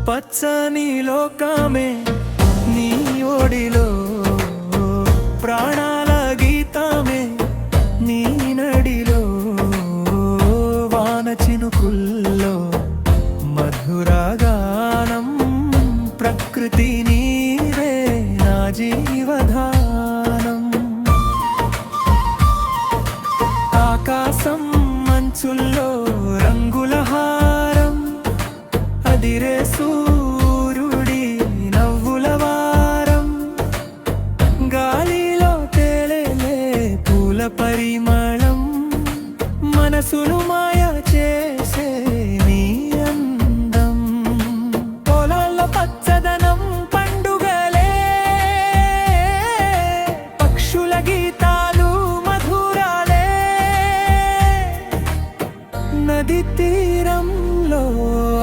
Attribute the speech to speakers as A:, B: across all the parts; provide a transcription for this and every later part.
A: పచ్చని లోకమే నీ ఒడిలో, ప్రాణాల గీతమే నీ నడిలో, వాన చినుకుల్లో మధురగానం, ప్రకృతి నీవే నా జీవధానం. ఆకాశం మంచుల్లో రంగుల హారం, అదిరే సూర్యుడి నవ్వుల వారం, గాలిలో తేలే పూల పరిమళం, మనసును మాయ చేసే నీ అందం. పొలాల్లో పచ్చదనం పండుగలే, పక్షుల గీతాలు మధురాలే, నది తీరంలో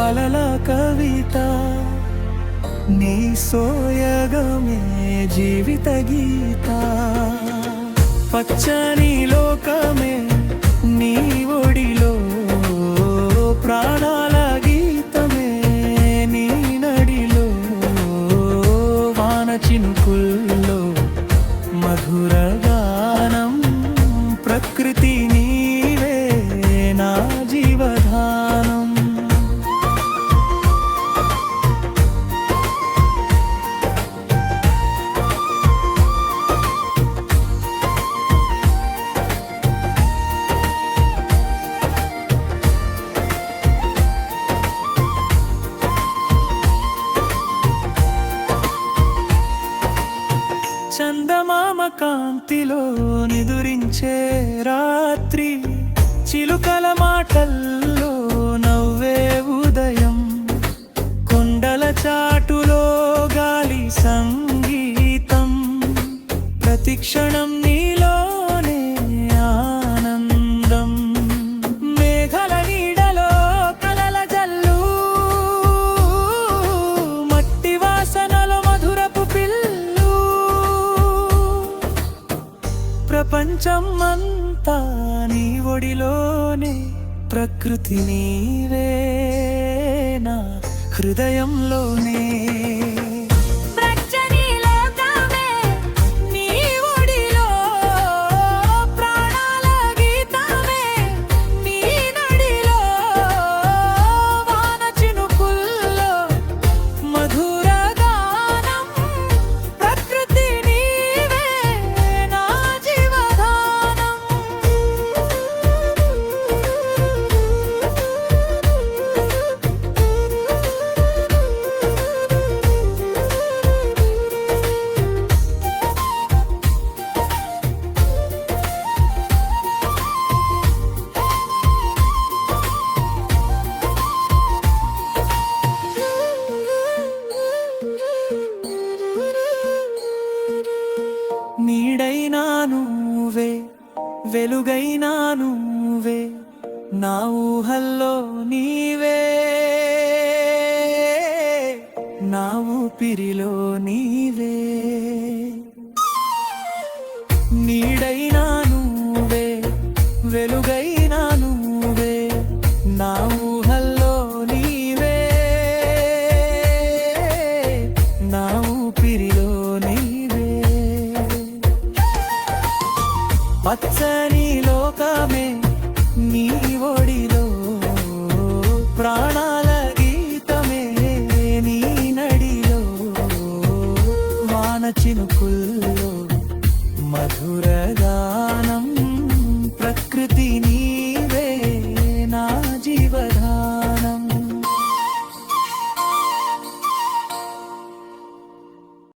A: అలల కవిత, నీ సోయగమే జీవిత గీత. పచ్చని లోకమే నీ ఒడిలో, ప్రాణాల గీతమే నీ నడిలో, వాన చినుకుల్లో మధురగానం, ప్రకృతి నీవే నా జీవధానం. చందమామ కాంతిలో నిదురించే రాత్రి, చిలుకల మాటల్లో నవ్వే ఉదయం, కొండల చాటులో గాలి సంగీతం, ప్రతిక్షణం నీలోనే ఆనందం. మేఘల నీడలో కలల జల్లు, మట్టి వాసనలో మధురపు పిల్లు, ప్రపంచం అంతా నీ ఒడిలోనే, ప్రకృతి నీవే నా హృదయంలోనే. నీడైనా నువ్వే, వెలుగైనా నువ్వే, నా ఊహల్లో నీవే, నా ఊపిరిలో నీవే. నీడైనా నువ్వే, వెలుగైనా నువ్వే, నా ఊహల్లో నీవే, నా ఊపిరిలో నీవే. పచ్చని లోకమే నీ ఒడిలో, ప్రాణాల గీతమే నీ నడిలో, వాన చినుకుల్లో మధురగానం, ప్రకృతి